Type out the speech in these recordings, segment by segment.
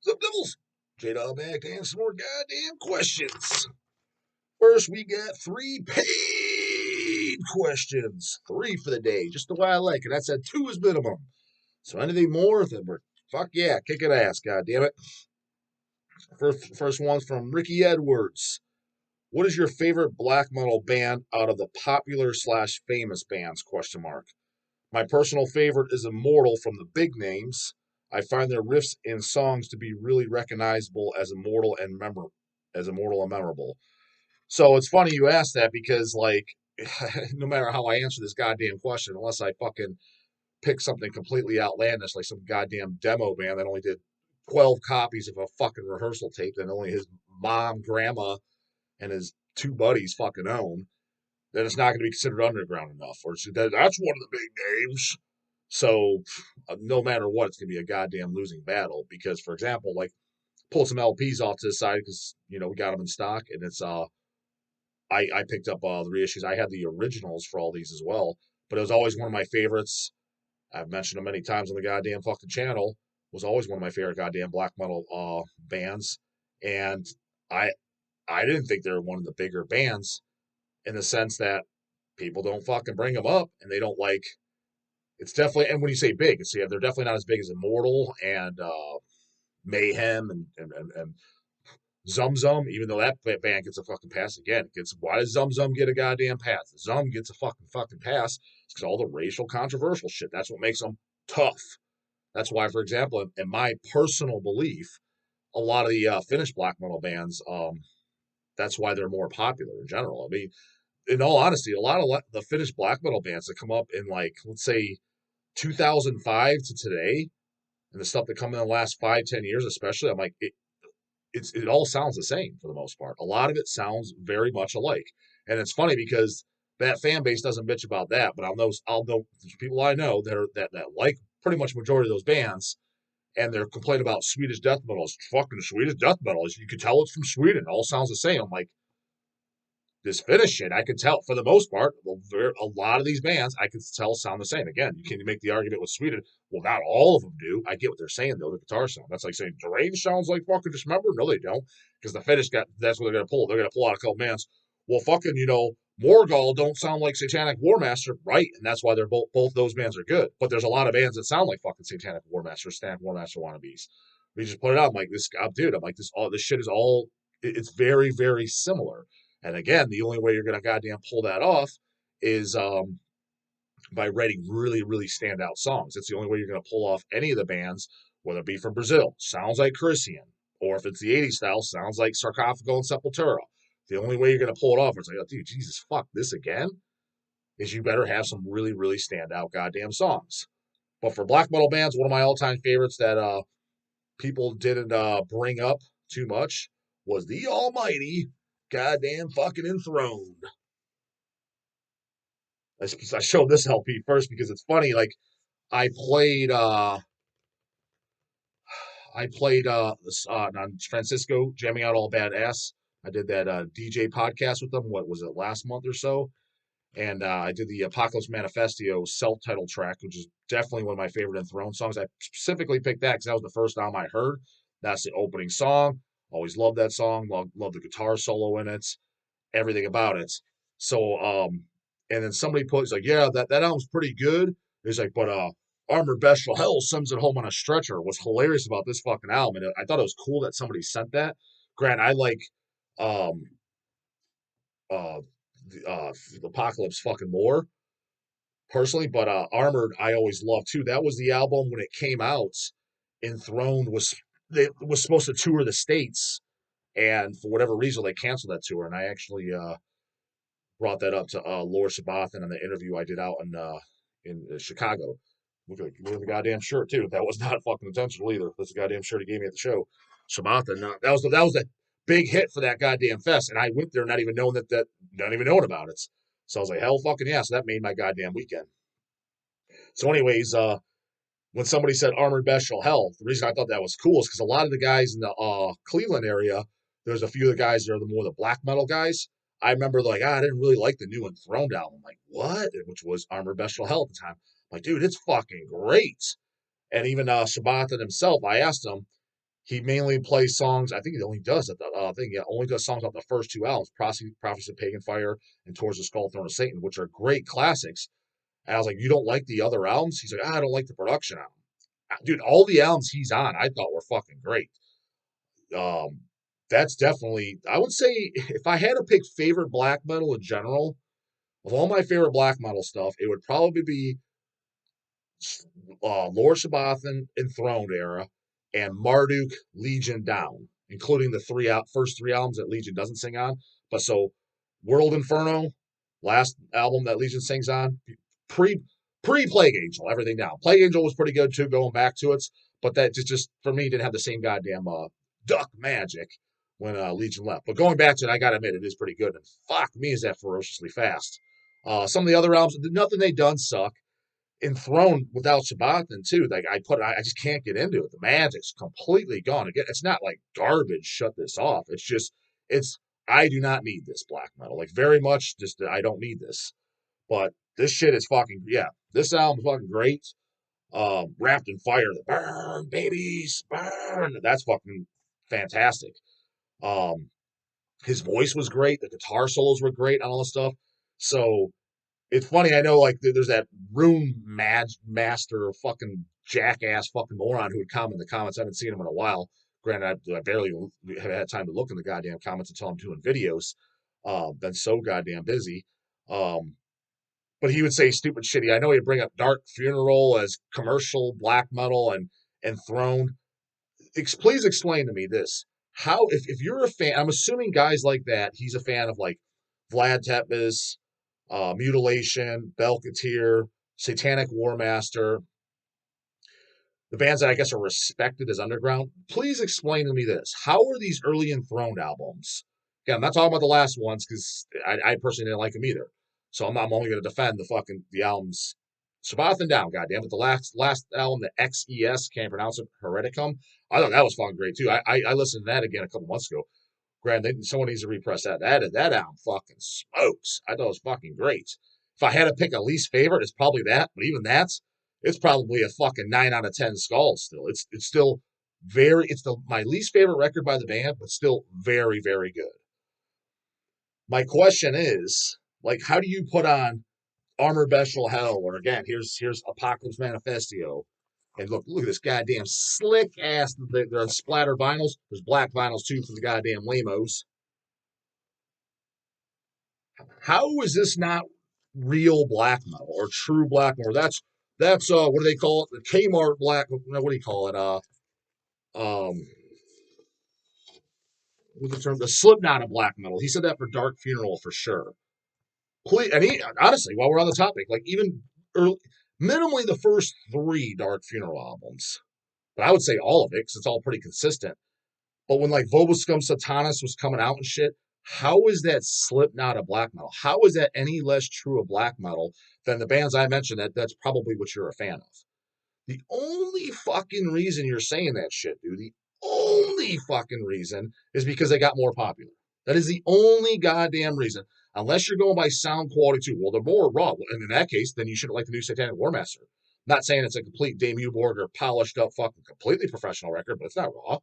What's up, Devils? J-Dog back to answer more goddamn questions. First, we got 3 paid questions. 3 for the day, just the way I like it. I said 2 is minimum. So anything more, then we're fuck yeah, kicking ass, goddamn it. First one's from Ricky Edwards. What is your favorite black metal band out of the popular slash famous bands? Question mark. My personal favorite is Immortal from the big names. I find their riffs and songs to be really recognizable as immortal and memorable. So it's funny you ask that because like no matter how I answer this goddamn question, unless I fucking pick something completely outlandish like some goddamn demo band that only did 12 copies of a fucking rehearsal tape that only his mom, grandma, and his 2 buddies fucking own, then it's not going to be considered underground enough. Or that's one of the big names. So no matter what, it's going to be a goddamn losing battle because, for example, like pull some LPs off to the side because we got them in stock, and it's I picked up the reissues. I had the originals for all these as well, but it was always one of my favorites. I've mentioned them many times on the goddamn fucking channel. Was always one of my favorite goddamn black metal bands, and I I didn't think they were one of the bigger bands in the sense that people don't fucking bring them up, and they don't like. It's definitely, and when you say big, it's they're definitely not as big as Immortal and Mayhem and Zum Zum, even though that band gets a fucking pass again. Why does Zum Zum get a goddamn pass? Zum gets a fucking pass. It's because all the racial controversial shit. That's what makes them tough. That's why, for example, in my personal belief, a lot of the Finnish black metal bands, that's why they're more popular in general. I mean, in all honesty, a lot of the Finnish black metal bands that come up in like, let's say, 2005 to today, and the stuff that come in the last 5-10 years, especially, I'm like, it all sounds the same for the most part. A lot of it sounds very much alike, and it's funny because that fan base doesn't bitch about that, but I'll know there's people I know that like pretty much majority of those bands, and they're complaining about Swedish death metal. It's fucking Swedish death metal. You can tell it's from Sweden. It all sounds the same. I'm like, this Finnish shit, I could tell for the most part, a lot of these bands I could tell sound the same. Again, you can make the argument with Sweden. Well, not all of them do. I get what they're saying though. The guitar sound. That's like saying Deranged sounds like fucking Dismember. No, they don't, because the Finnish got that's what they're gonna pull. They're gonna pull out a couple bands. Well, fucking Morgul don't sound like Satanic Warmaster, right? And that's why they're both those bands are good. But there's a lot of bands that sound like fucking Satanic Warmaster, Satanic Warmaster wannabes. We just put it out. I'm like this, dude. I'm like this shit is all. It's very very similar. And again, the only way you're going to goddamn pull that off is by writing really, really standout songs. It's the only way you're going to pull off any of the bands, whether it be from Brazil, sounds like Christian, or if it's the 80s style, sounds like Sarcophago and Sepultura. The only way you're going to pull it off is like, oh, dude, Jesus, fuck, this again? Is you better have some really, really standout goddamn songs. But for black metal bands, one of my all-time favorites that people didn't bring up too much was the almighty goddamn fucking Enthroned. I showed this LP first because it's funny. Like I played on Francisco jamming out all badass. I did that DJ podcast with them. What was it, last month or so? And I did the Apocalypse Manifesto self-titled track, which is definitely one of my favorite Enthroned songs. I specifically picked that because that was the first album I heard. That's the opening song. Always loved that song. Love the guitar solo in it. Everything about it. So and then somebody puts like, yeah, that album's pretty good. He's like, but Armored Bestial Hell sends it home on a stretcher. What's hilarious about this fucking album, and I thought it was cool that somebody sent that. Grant, I like um uh the Apocalypse fucking more personally, but Armored I always loved too. That was the album when it came out. Enthroned was supposed to tour the States, and for whatever reason they canceled that tour. And I actually brought that up to Laura Sabathan in the interview I did out in Chicago. Look at the goddamn shirt too. That was not fucking intentional either. That's the goddamn shirt he gave me at the show. Sabathan. That was a big hit for that goddamn fest, and I went there not even knowing not even knowing about it. So I was like, hell, fucking yeah. So that made my goddamn weekend. So, anyways, when somebody said Armored Bestial Hell, the reason I thought that was cool is because a lot of the guys in the Cleveland area, there's a few of the guys that are the more the black metal guys. I remember like, I didn't really like the new Enthroned album. I'm like, what? Which was Armored Bestial Hell at the time. I'm like, dude, it's fucking great. And even Sabathan himself, I asked him, He mainly plays songs. I think he only does it. Only does songs off the first two albums, Prophecy of Pagan Fire and Towards the Skull Throne of Satan, which are great classics. And I was like, you don't like the other albums? He's like, I don't like the production album. Dude, all the albums he's on, I thought were fucking great. Um, that's definitely, I would say, if I had to pick favorite black metal in general, of all my favorite black metal stuff, it would probably be Lord Sabathon Enthroned era and Marduk Legion Down, including the first three albums that Legion doesn't sing on. But so World Inferno, last album that Legion sings on, pre Plague Angel, everything down. Plague Angel was pretty good too, going back to it, but that just for me didn't have the same goddamn duck magic when Legion left. But going back to it, I gotta admit it is pretty good. And fuck me, is that ferociously fast. Some of the other albums, nothing they done suck. Enthroned without Sabathon too. Like I just can't get into it. The magic's completely gone. Again, it's not like garbage. Shut this off. It's just I do not need this black metal. Like very much just I don't need this. But this shit is fucking yeah. This album's fucking great. Wrapped in Fire, the burn babies burn. That's fucking fantastic. His voice was great. The guitar solos were great on all the stuff. So it's funny, I know, like, there's that Rune master fucking jackass fucking moron who would comment in the comments. I haven't seen him in a while. Granted, I barely have had time to look in the goddamn comments until I'm doing videos. Been so goddamn busy. But he would say stupid shitty. I know he'd bring up Dark Funeral as commercial black metal and Enthroned. Please explain to me this. How, if you're a fan, I'm assuming guys like that, he's a fan of like Vlad Tepes, Mutilation, Belkatir, Satanic Warmaster, the bands that I guess are respected as underground. Please explain to me this. How are these early Enthroned albums? Again, I'm not talking about the last ones because I personally didn't like them either. So I'm only going to defend the albums. Sabathon Down, goddamn it. The last album, the XES, can't pronounce it, Hereticum. I thought that was fucking great too. I listened to that again a couple months ago. Granted, someone needs to repress that. That album fucking smokes. I thought it was fucking great. If I had to pick a least favorite, it's probably that. But even it's probably a fucking 9 out of 10 Skulls still. It's still my least favorite record by the band, but still very, very good. My question is, like, how do you put on Armored Bestial Hell? Or again, here's Apocalypse Manifesto. And look at this goddamn slick ass. They're splatter vinyls. There's black vinyls too for the goddamn lamos. How is this not real black metal or true black metal? That's what do they call it? The Kmart black. What do you call it? What's the term? The Slipknot of black metal. He said that for Dark Funeral for sure. Please, and honestly, while we're on the topic, like even minimally the first three Dark Funeral albums, but I would say all of it because it's all pretty consistent. But when like Vobiscum Satanas was coming out and shit, how is that Slipknot of black metal? How is that any less true of black metal than the bands I mentioned? That's probably what you're a fan of. The only fucking reason you're saying that shit, dude, the only fucking reason is because they got more popular. That is the only goddamn reason. Unless you're going by sound quality too. Well, they're more raw. And in that case, then you shouldn't like the new Satanic Warmaster. Not saying it's a complete Dame Borg or polished up fucking completely professional record, but it's not raw.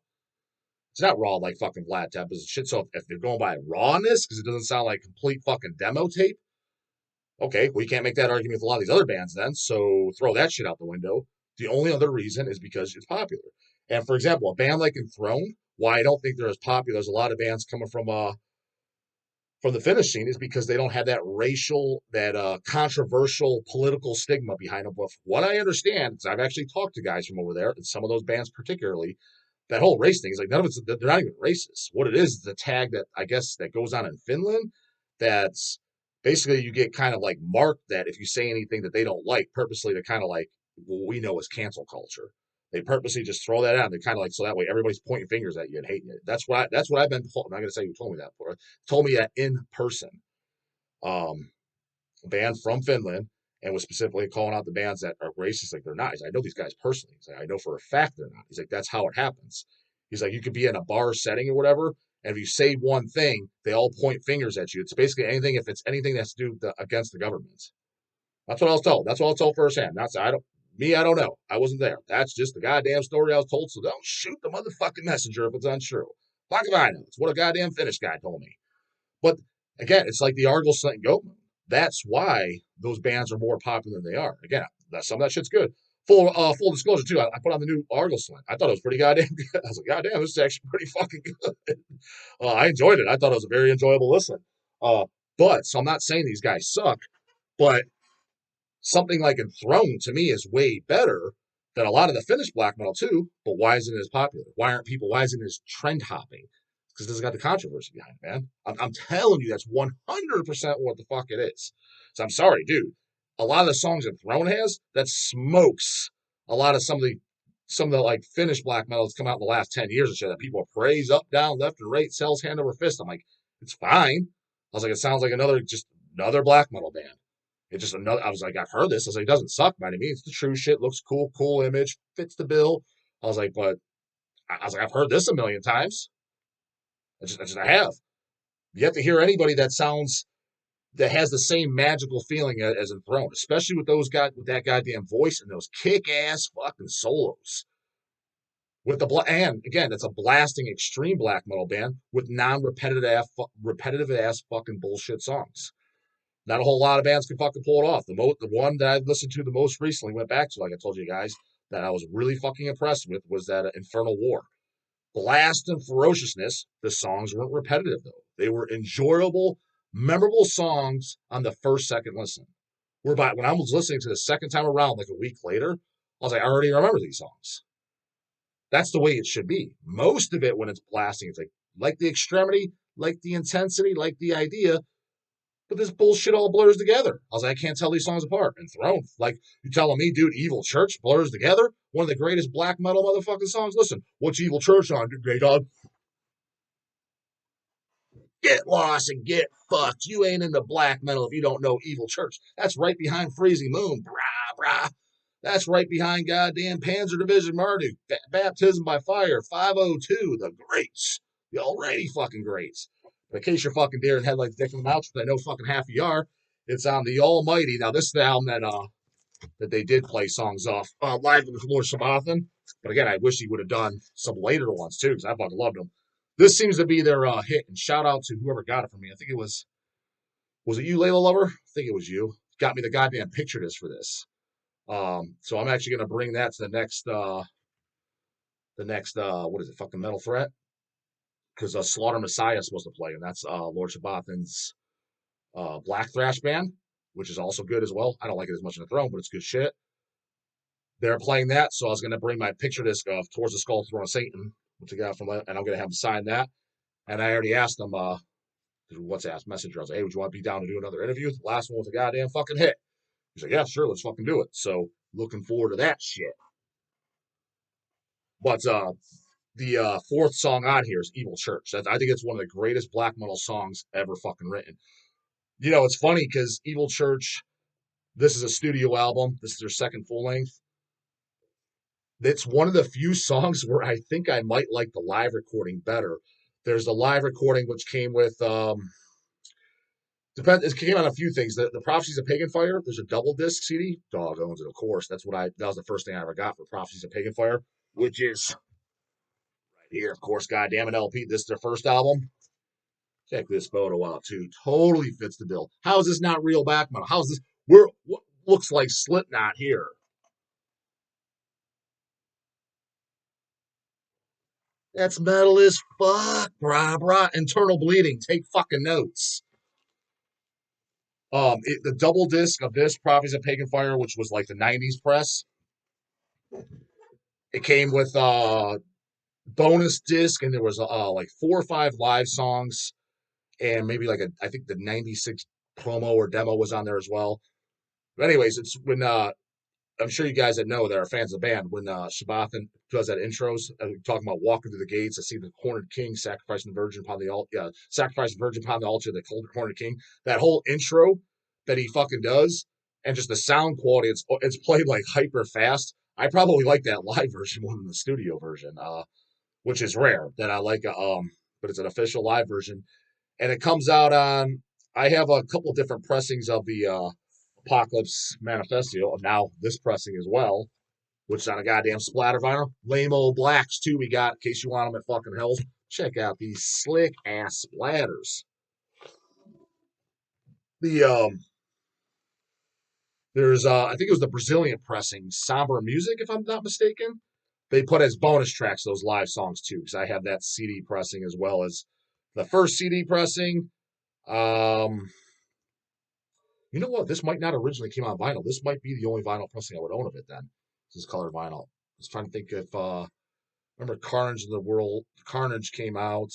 It's not raw like fucking Vlad Tepes and shit. So if they're going by rawness, because it doesn't sound like complete fucking demo tape, okay, well, you can't make that argument with a lot of these other bands then. So throw that shit out the window. The only other reason is because it's popular. And for example, a band like Enthroned, why I don't think they're as popular as a lot of bands coming from the Finnish scene is because they don't have that racial, that controversial political stigma behind them. But what I understand, because I've actually talked to guys from over there, and some of those bands particularly, that whole race thing is like none of it's, they're not even racist. What it is a tag that I guess that goes on in Finland that's basically you get kind of like marked that if you say anything that they don't like purposely to kind of like what we know as cancel culture. They purposely just throw that out. They kind of like so that way everybody's pointing fingers at you and hating it. That's what I've been told. I'm not gonna say who told me that for. Told me that in person. A band from Finland and was specifically calling out the bands that are racist. Like they're not. He's like, I know these guys personally. He's like, I know for a fact they're not. He's like, that's how it happens. He's like, you could be in a bar setting or whatever, and if you say one thing, they all point fingers at you. It's basically if it's anything that's to do against the government. That's what I was told. That's what I was told firsthand. I don't. Me, I don't know. I wasn't there. That's just the goddamn story I was told. So don't shoot the motherfucking messenger if it's untrue. Fuck if I know. It's what a goddamn Finnish guy told me. But again, it's like the Argos and Goatman. That's why those bands are more popular than they are. Again, some of that shit's good. Full disclosure too. I put on the new Argos Slant. I thought it was pretty goddamn good. I was like, goddamn, this is actually pretty fucking good. I enjoyed it. I thought it was a very enjoyable listen. Uh, but so I'm not saying these guys suck, but something like Enthroned to me is way better than a lot of the Finnish black metal too. But why isn't it as popular? Why isn't it as trend hopping? Because it's got the controversy behind it, man. I'm telling you, that's 100% what the fuck it is. So I'm sorry, dude. A lot of the songs Enthroned has that smokes a lot of some of the like Finnish black metal that's come out in the last 10 years or so that people praise up, down, left, and right, sells hand over fist. I'm like, it's fine. I was like, it sounds like another black metal band. It just another. I was like, I've heard this. I was like, it doesn't suck by any means. It's the true shit. Looks cool, cool image, fits the bill. I was like, but I was like, I've heard this a million times. I have yet to hear anybody that has the same magical feeling as Enthroned, especially with with that goddamn voice and those kick ass fucking solos. With and again, it's a blasting extreme black metal band with repetitive ass fucking bullshit songs. Not a whole lot of bands can fucking pull it off. The one that I listened to the most recently, went back to, like I told you guys, that I was really fucking impressed with was that Infernal War. Blast and ferociousness. The songs weren't repetitive though; they were enjoyable, memorable songs on the first second listen. Whereby when I was listening to the second time around, like a week later, I was like, I already remember these songs. That's the way it should be. Most of it when it's blasting, it's like the extremity, like the intensity, like the idea, but this bullshit all blurs together. I was like, I can't tell these songs apart. Enthroned, like you telling me, dude, Evil Church blurs together. One of the greatest black metal motherfucking songs. Listen, what's Evil Church on, dude, dog? Get lost and get fucked. You ain't into black metal if you don't know Evil Church. That's right behind Freezing Moon, brah, brah. That's right behind goddamn Panzer Division Marduk, Baptism by Fire, 502, the greats, the already fucking greats. But in case you're fucking deer and headlights dicking them out, which I know fucking half you are, it's on the Almighty. Now this is the album that they did play songs off live with Lord Sabathan. But again, I wish he would have done some later ones too, because I fucking loved them. This seems to be their hit, and shout out to whoever got it for me. I think it was it you, Layla Lover? I think it was you. Got me the goddamn picture disc for this. So I'm actually gonna bring that to the next what is it, fucking Metal Threat? Because Slaughter Messiah is supposed to play, and that's Lord Shabathan's Black Thrash band, which is also good as well. I don't like it as much in the Throne, but it's good shit. They're playing that, so I was gonna bring my picture disc of Towards the Skull Throne of Satan, which I got from, and I'm gonna have him sign that. And I already asked him through WhatsApp Messenger. I was like, hey, would you want to be down to do another interview? The last one was a goddamn fucking hit. He's like, yeah, sure, let's fucking do it. So looking forward to that shit. But the fourth song on here is Evil Church. I think it's one of the greatest black metal songs ever fucking written. You know, it's funny because Evil Church, this is a studio album. This is their second full length. It's one of the few songs where I think I might like the live recording better. There's the live recording which came with it came on a few things. The Prophecies of Pagan Fire. There's a double disc CD. Dawg owns it, of course. That was the first thing I ever got for Prophecies of Pagan Fire, which is right here, of course. Goddamn it, LP. This is their first album. Check this photo out too. Totally fits the bill. How is this not real black metal? How is this? What looks like Slipknot here? That's metal as fuck, brah brah. Internal Bleeding. Take fucking notes. The double disc of this Prophecies of Pagan Fire, which was like the '90s press. It came with bonus disc, and there was like 4 or 5 live songs, and maybe like I think the '96 promo or demo was on there as well. But anyways, it's when I'm sure you guys that know that are fans of the band, when Shabathan does that intros, talking about walking through the gates, I see the cornered king sacrificing the virgin upon the altar, sacrificing the virgin upon the altar, the cornered king. That whole intro that he fucking does, and just the sound quality, it's played like hyper fast. I probably like that live version more than the studio version, which is rare. That I like, but it's an official live version, and it comes out on. I have a couple different pressings of Apocalypse Manifesto. Now this pressing as well, which is on a goddamn splatter vinyl. Lame old blacks too. We got in case you want them at fucking Hell's. Check out these slick ass splatters. The there's I think it was the Brazilian pressing, Somber Music, if I'm not mistaken. They put as bonus tracks those live songs too, because I have that CD pressing as well as the first CD pressing. Um, you know what? This might not originally came on vinyl. This might be the only vinyl pressing I would own of it then. This is color vinyl. I was trying to think if remember Carnage in the World. Carnage came out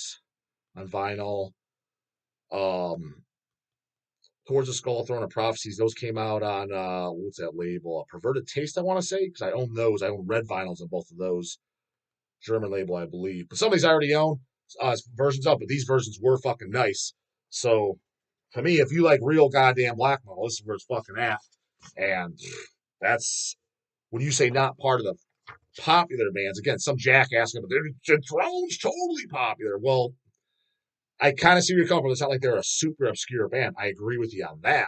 on vinyl. Um, Towards the Skull, Throne of Prophecies. Those came out on what's that label? Perverted Taste, I want to say, because I own those. I own red vinyls on both of those. German label, I believe. But some of these I already own versions of, but these versions were fucking nice. So to me, if you like real goddamn black metal, this is where it's fucking at. And that's when you say not part of the popular bands. Again, some jackass, but their Throne's totally popular. Well, I kind of see where you're coming from. It's not like they're a super obscure band. I agree with you on that.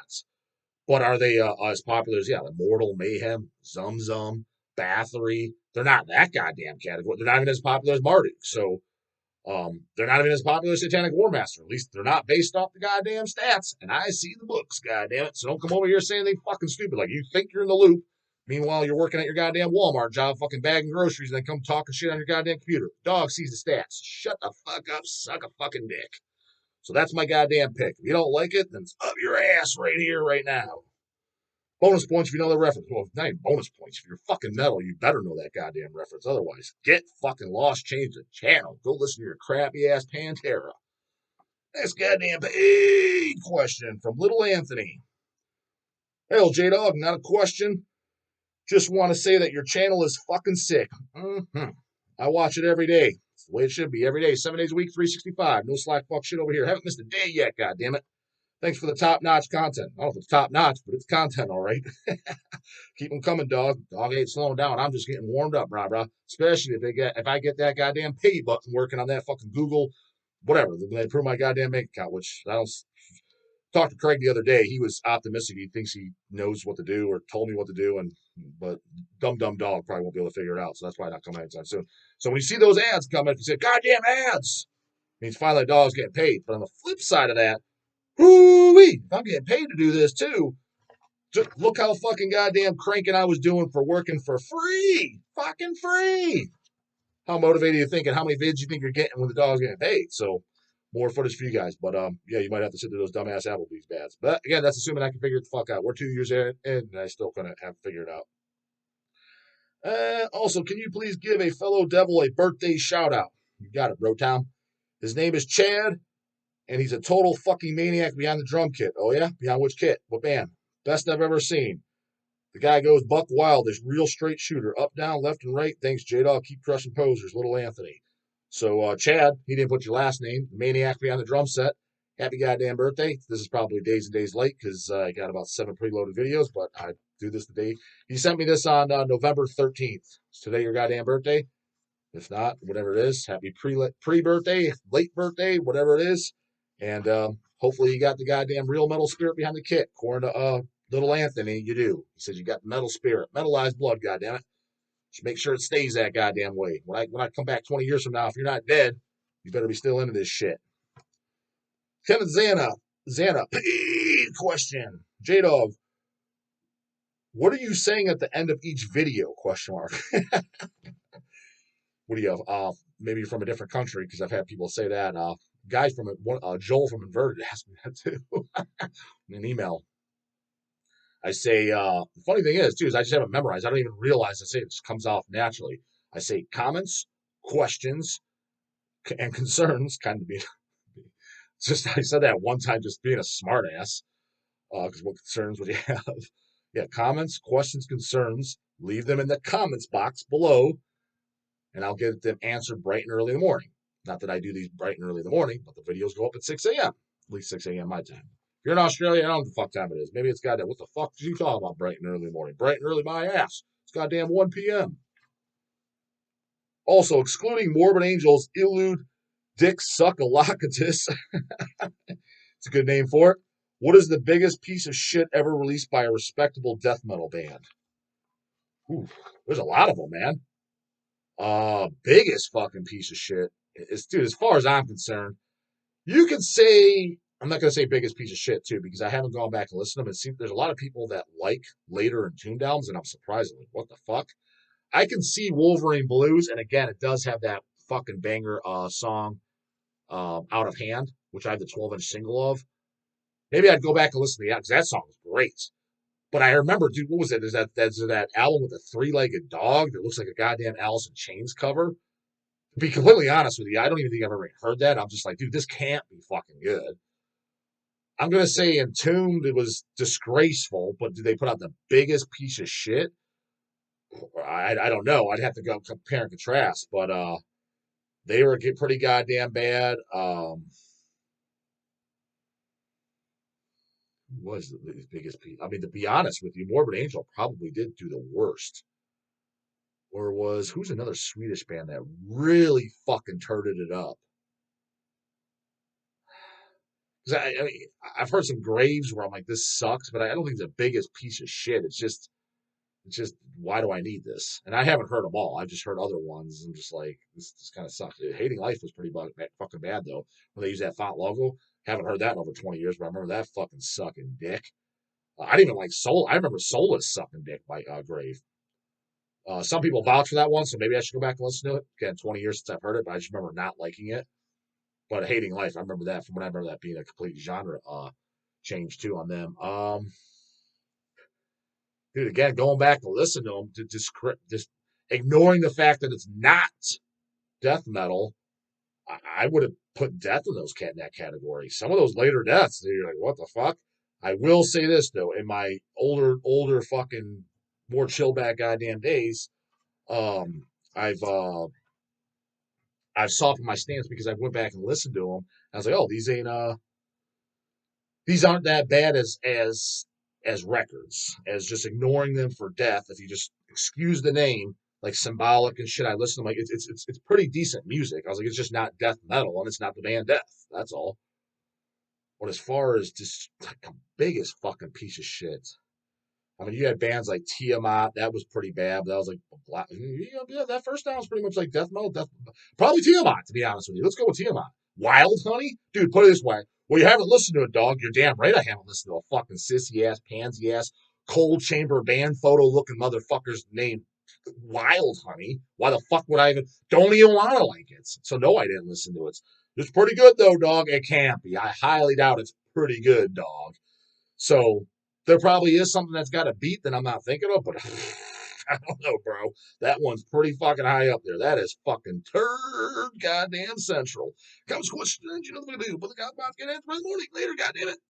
But are they as popular as, yeah, Immortal, Mayhem, Zum Zum, Bathory? They're not that goddamn category. They're not even as popular as Marduk. So they're not even as popular as Satanic War Master. At least they're not based off the goddamn stats. And I see the books, goddamn it. So don't come over here saying they fucking stupid. Like you think you're in the loop. Meanwhile, you're working at your goddamn Walmart job, fucking bagging groceries, and then come talking shit on your goddamn computer. Dog sees the stats. Shut the fuck up, suck a fucking dick. So that's my goddamn pick. If you don't like it, then it's up your ass right here, right now. Bonus points if you know the reference. Well, not even bonus points. If you're fucking metal, you better know that goddamn reference. Otherwise, get fucking lost, change the channel. Go listen to your crappy ass Pantera. Next goddamn paid question from Little Anthony. Hell, J-Dog, not a question. Just want to say that your channel is fucking sick. Mm-hmm. I watch it every day. It's the way it should be. Every day, 7 days a week, 365. No slack fuck shit over here. Haven't missed a day yet, goddammit. Thanks for the top-notch content. I don't know if it's top-notch, but it's content, all right. Keep them coming, dog. Dog ain't slowing down. I'm just getting warmed up, brah. Especially if I get that goddamn pay button working on that fucking Google, whatever. They approve my goddamn bank account, which I don't. Talked to Craig the other day. He was optimistic. He thinks he knows what to do or told me what to do, but dumb dog probably won't be able to figure it out. So that's why not coming anytime soon. So when you see those ads come in, you say, "Goddamn ads!" It means finally the dog's getting paid. But on the flip side of that, whoo-wee, if I'm getting paid to do this too, just look how fucking goddamn cranking I was doing for working for free. Fucking free. How motivated you think and how many vids you think you're getting when the dog's getting paid. So more footage for you guys. But yeah, you might have to sit through those dumbass Applebee's ads. But again, that's assuming I can figure it the fuck out. We're 2 years in and I still couldn't have figured it out. Also, can you please give a fellow devil a birthday shout out? You got it, bro, Tom. His name is Chad, and he's a total fucking maniac behind the drum kit. Oh, yeah? Behind which kit? What band? Best I've ever seen. The guy goes buck wild. This real straight shooter. Up, down, left, and right. Thanks, J-Dog. Keep crushing posers. Little Anthony. So, Chad, he didn't put your last name. The maniac behind the drum set. Happy goddamn birthday. This is probably days and days late because I got about 7 preloaded videos, but I do this today. He sent me this on November 13th. Is today your goddamn birthday? If not, whatever it is, happy pre-birthday, late birthday, whatever it is. And hopefully you got the goddamn real metal spirit behind the kit. According to Little Anthony, you do. He says you got metal spirit, metalized blood, goddammit. Just make sure it stays that goddamn way. When I come back 20 years from now, if you're not dead, you better be still into this shit. Kevin Zana, question. J-Dog, what are you saying at the end of each video? Question mark. What do you have? Maybe you're from a different country because I've had people say that. Guys from Joel from Inverted asked me that too in an email. I say, the funny thing is, too, is I just have it memorized. I don't even realize I say it. It just comes off naturally. I say comments, questions, and concerns, kind of being, just, I said that one time just being a smartass, because what concerns would you have? Yeah, comments, questions, concerns, leave them in the comments box below, and I'll get them answered bright and early in the morning. Not that I do these bright and early in the morning, but the videos go up at 6 a.m., at least 6 a.m. my time. If you're in Australia, I don't know what the fuck time it is. Maybe it's goddamn, what the fuck did you talk about bright and early in the morning? Bright and early my ass. It's goddamn 1 p.m. Also, excluding Morbid Angel's Elude Dick Suckalocatus. It's a good name for it. What is the biggest piece of shit ever released by a respectable death metal band? Ooh, there's a lot of them, man. Biggest fucking piece of shit is, dude, as far as I'm concerned, you could say, I'm not going to say biggest piece of shit, too, because I haven't gone back and listened to them. It seems there's a lot of people that like later Entombed albums, and I'm surprised. Like, what the fuck? I can see Wolverine Blues, and again, it does have that fucking banger song, Out of Hand, which I have the 12-inch single of. Maybe I'd go back and listen to that, because that song is great. But I remember, dude, what was it? There's that album with a three-legged dog that looks like a goddamn Alice in Chains cover. To be completely honest with you, I don't even think I've ever heard that. I'm just like, dude, this can't be fucking good. I'm gonna say Entombed, it was disgraceful, but did they put out the biggest piece of shit? I don't know. I'd have to go compare and contrast, but they were pretty goddamn bad. Who was the biggest piece? I mean, to be honest with you, Morbid Angel probably did do the worst. Or was who's another Swedish band that really fucking turded it up? Because I mean, I've heard some Graves where I'm like, this sucks, but I don't think it's the biggest piece of shit. It's just why do I need this? And I haven't heard them all. I've just heard other ones. I'm just like, this kind of sucks. Hating Life was pretty fucking bad though. When they use that font logo, haven't heard that in over 20 years, but I remember that fucking sucking dick. I didn't even like Soul. I remember Soulless sucking dick by Grave. Some people vouch for that one, so maybe I should go back and listen to it. Again, 20 years since I've heard it, but I just remember not liking it. But Hating Life, I remember that from when I remember that being a complete genre change too on them. Dude, again, going back to listen to them, just ignoring the fact that it's not death metal, I would have put death in in that category. Some of those later deaths, you're like, what the fuck? I will say this though, in my older fucking more chill back goddamn days, um, I've I've softened my stance because I went back and listened to them. I was like, oh, these aren't that bad as records, as just ignoring them for death. If you just excuse the name, like Symbolic and shit, I listen to them, like it's pretty decent music. I was like, it's just not death metal, and it's not the band Death. That's all. But as far as just like the biggest fucking piece of shit, I mean, you had bands like Tiamat. That was pretty bad. But that was like black. Yeah, that first album was pretty much like death metal. Probably Tiamat, to be honest with you. Let's go with Tiamat. Wild Honey, dude. Put it this way: well, you haven't listened to a Dawg. You're damn right. I haven't listened to a fucking sissy ass, pansy ass, cold chamber band photo looking motherfuckers named Wild Honey. Why the fuck would I even? Don't even want to like it. So no, I didn't listen to it. It's pretty good though, dog. It can't be. I highly doubt it's pretty good, dog. So there probably is something that's got a beat that I'm not thinking of, but I don't know, bro. That one's pretty fucking high up there. That is fucking turd goddamn central. Comes question, you know what I'm gonna do? Put the goddamn get answer by the morning later, goddamn it.